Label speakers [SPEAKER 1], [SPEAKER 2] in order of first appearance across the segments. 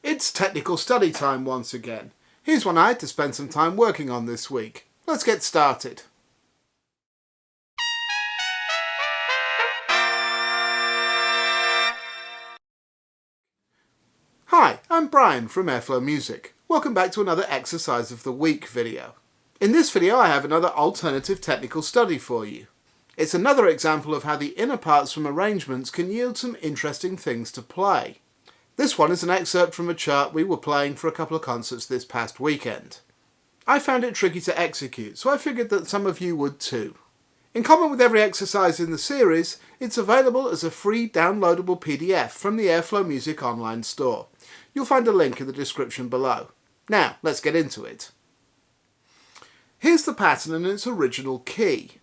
[SPEAKER 1] It's technical study time once again. Here's one I had to spend some time working on this week. Let's get started. Hi, I'm Brian from Airflow Music. Welcome back to another Exercise of the Week video. In this video I have another alternative technical study for you. It's another example of how the inner parts from arrangements can yield some interesting things to play. This one is an excerpt from a chart we were playing for a couple of concerts this past weekend. I found it tricky to execute, so I figured that some of you would too. In common with every exercise in the series, it's available as a free downloadable PDF from the Airflow Music online store. You'll find a link in the description below. Now, let's get into it. Here's the pattern in its original key.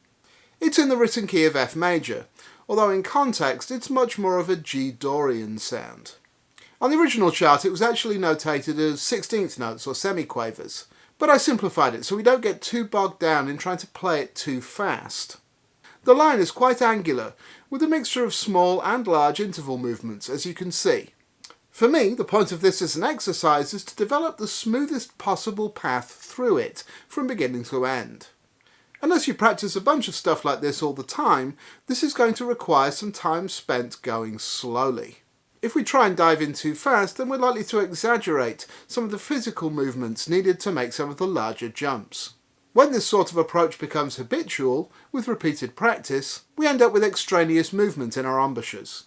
[SPEAKER 1] It's in the written key of F major, although in context it's much more of a G Dorian sound. On the original chart it was actually notated as 16th notes or semiquavers, but I simplified it so we don't get too bogged down in trying to play it too fast. The line is quite angular, with a mixture of small and large interval movements, as you can see. For me, the point of this as an exercise is to develop the smoothest possible path through it, from beginning to end. Unless you practice a bunch of stuff like this all the time, this is going to require some time spent going slowly. If we try and dive in too fast, then we're likely to exaggerate some of the physical movements needed to make some of the larger jumps. When this sort of approach becomes habitual, with repeated practice, we end up with extraneous movement in our embouchures.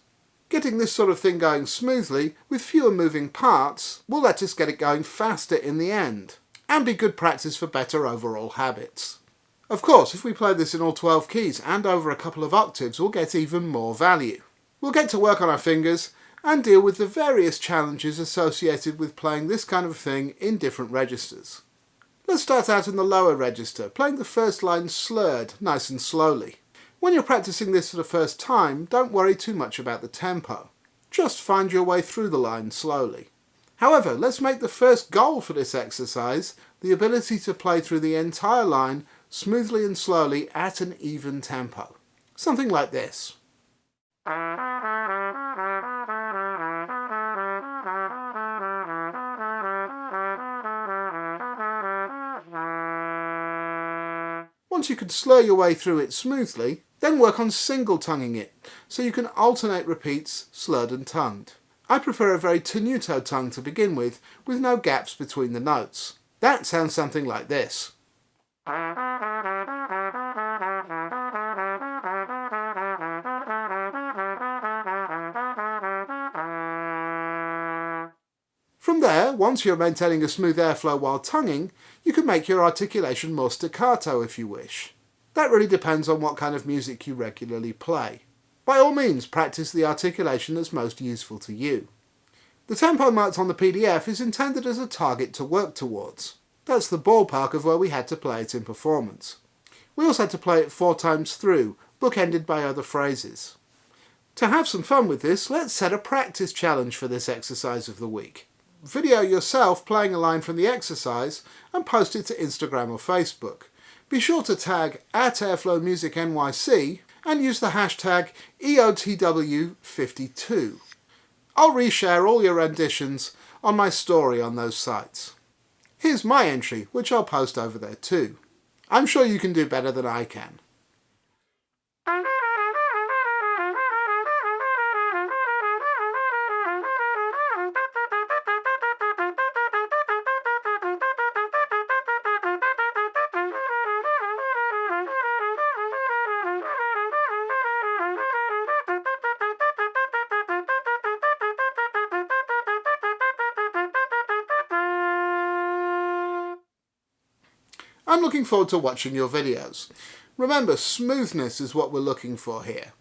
[SPEAKER 1] Getting this sort of thing going smoothly, with fewer moving parts, will let us get it going faster in the end, and be good practice for better overall habits. Of course, if we play this in all 12 keys and over a couple of octaves, we'll get even more value. We'll get to work on our fingers and deal with the various challenges associated with playing this kind of thing in different registers. Let's start out in the lower register, playing the first line slurred, nice and slowly. When you're practicing this for the first time, don't worry too much about the tempo. Just find your way through the line slowly. However, let's make the first goal for this exercise the ability to play through the entire line smoothly and slowly at an even tempo. Something like this. Once you can slur your way through it smoothly, then work on single-tonguing it, so you can alternate repeats slurred and tongued. I prefer a very tenuto tongue to begin with no gaps between the notes. That sounds something like this. From there, once you're maintaining a smooth airflow while tonguing, you can make your articulation more staccato if you wish. That really depends on what kind of music you regularly play. By all means, practice the articulation that's most useful to you. The tempo marked on the PDF is intended as a target to work towards. That's the ballpark of where we had to play it in performance. We also had to play it 4 times through, bookended by other phrases. To have some fun with this, let's set a practice challenge for this exercise of the week. Video yourself playing a line from the exercise and post it to Instagram or Facebook. Be sure to tag @AirflowMusicNYC and use the hashtag EOTW52. I'll reshare all your renditions on my story on those sites. Here's my entry, which I'll post over there too. I'm sure you can do better than I can. I'm looking forward to watching your videos. Remember, smoothness is what we're looking for here.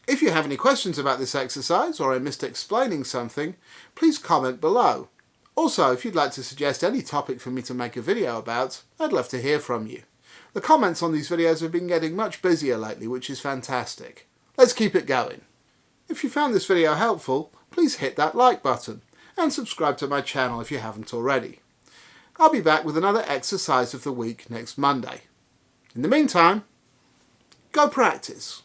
[SPEAKER 1] If you have any questions about this exercise or I missed explaining something, please comment below. Also, if you'd like to suggest any topic for me to make a video about, I'd love to hear from you. The comments on these videos have been getting much busier lately, which is fantastic. Let's keep it going. If you found this video helpful, please hit that like button and subscribe to my channel if you haven't already. I'll be back with another exercise of the week next Monday. In the meantime, go practice.